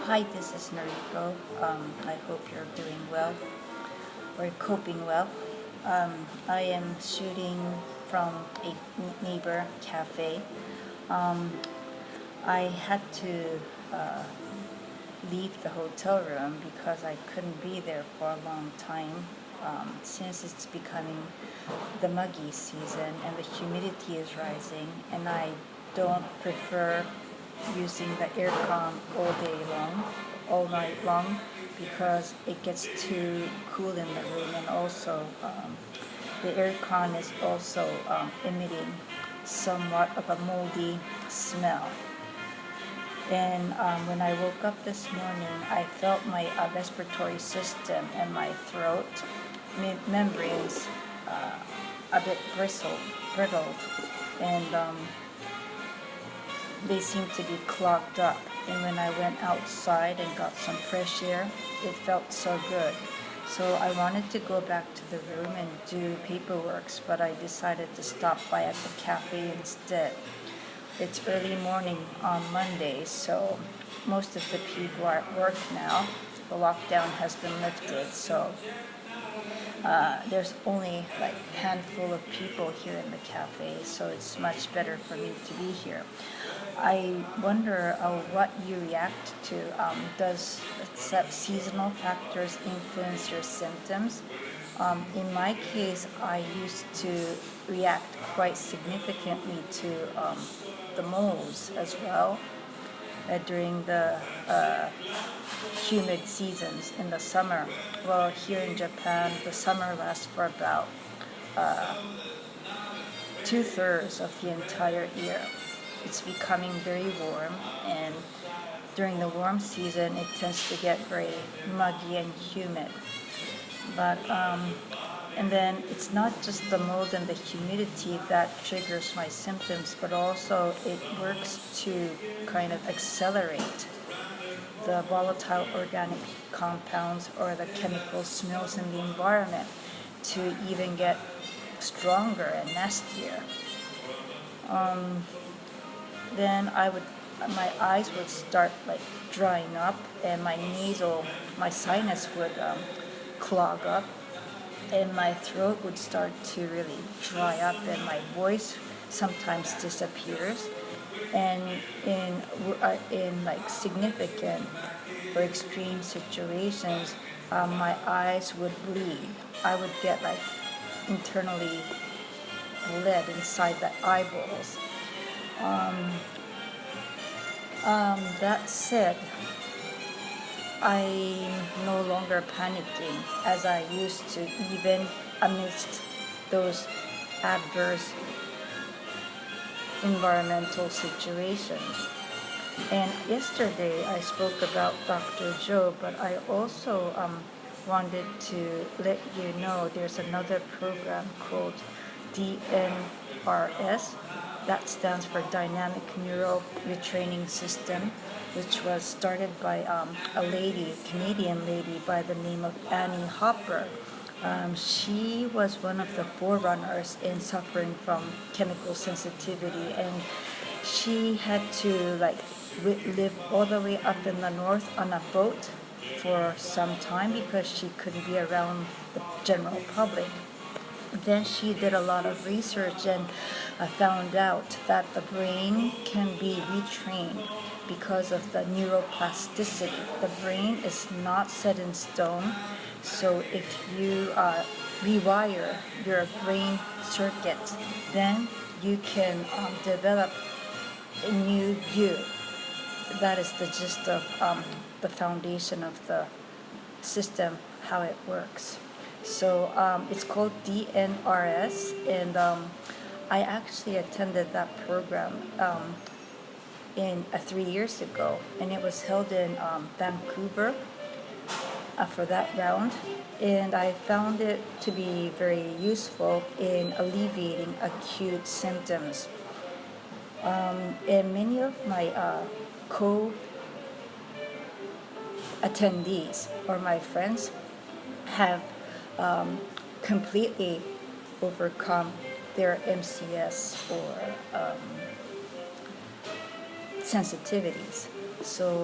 Hi, this is Noriko. I hope you're doing well or coping well. I am shooting from a neighbor cafe. I had to leave the hotel room because I couldn't be there for a long time since it's becoming the muggy season and the humidity is rising, and I don't prefer using the aircon all night long, because it gets too cool in the room, and also the aircon is also emitting somewhat of a moldy smell. And when I woke up this morning, I felt my respiratory system and my throat membranes a bit brittled, and they seemed to be clogged up. And when I went outside and got some fresh air, it felt so good. So I wanted to go back to the room and do paperwork, but I decided to stop by at the cafe instead. It's early morning on Monday, so most of the people are at work now. The lockdown has been lifted, so there's only like a handful of people here in the cafe, so it's much better for me to be here. I wonder what you react to. Does seasonal factors influence your symptoms? In my case, I used to react quite significantly to the moles as well during the humid seasons in the summer. Well, here in Japan, the summer lasts for about 2/3 of the entire year. It's becoming very warm, and during the warm season, it tends to get very muggy and humid. But and then it's not just the mold and the humidity that triggers my symptoms, but also it works to kind of accelerate the volatile organic compounds or the chemical smells in the environment to even get stronger and nastier. Then my eyes would start like drying up, and my sinus would clog up, and my throat would start to really dry up, and my voice sometimes disappears. And in like significant or extreme situations, my eyes would bleed. I would get like internally bled inside the eyeballs. That said, I'm no longer panicking as I used to, even amidst those adverse environmental situations. And yesterday I spoke about Dr. Joe, but I also wanted to let you know there's another program called DNRS. That stands for Dynamic Neuro Retraining System, which was started by a Canadian lady by the name of Annie Hopper. She was one of the forerunners in suffering from chemical sensitivity, and she had to live all the way up in the north on a boat for some time because she couldn't be around the general public. Then she did a lot of research and found out that the brain can be retrained because of the neuroplasticity. The brain is not set in stone, so if you rewire your brain circuits, then you can develop a new you. That is the gist of the foundation of the system, how it works. So it's called DNRS, and I actually attended that program in 3 years ago, and it was held in Vancouver for that round, and I found it to be very useful in alleviating acute symptoms. And many of my co-attendees or my friends have completely overcome their MCS or sensitivities. So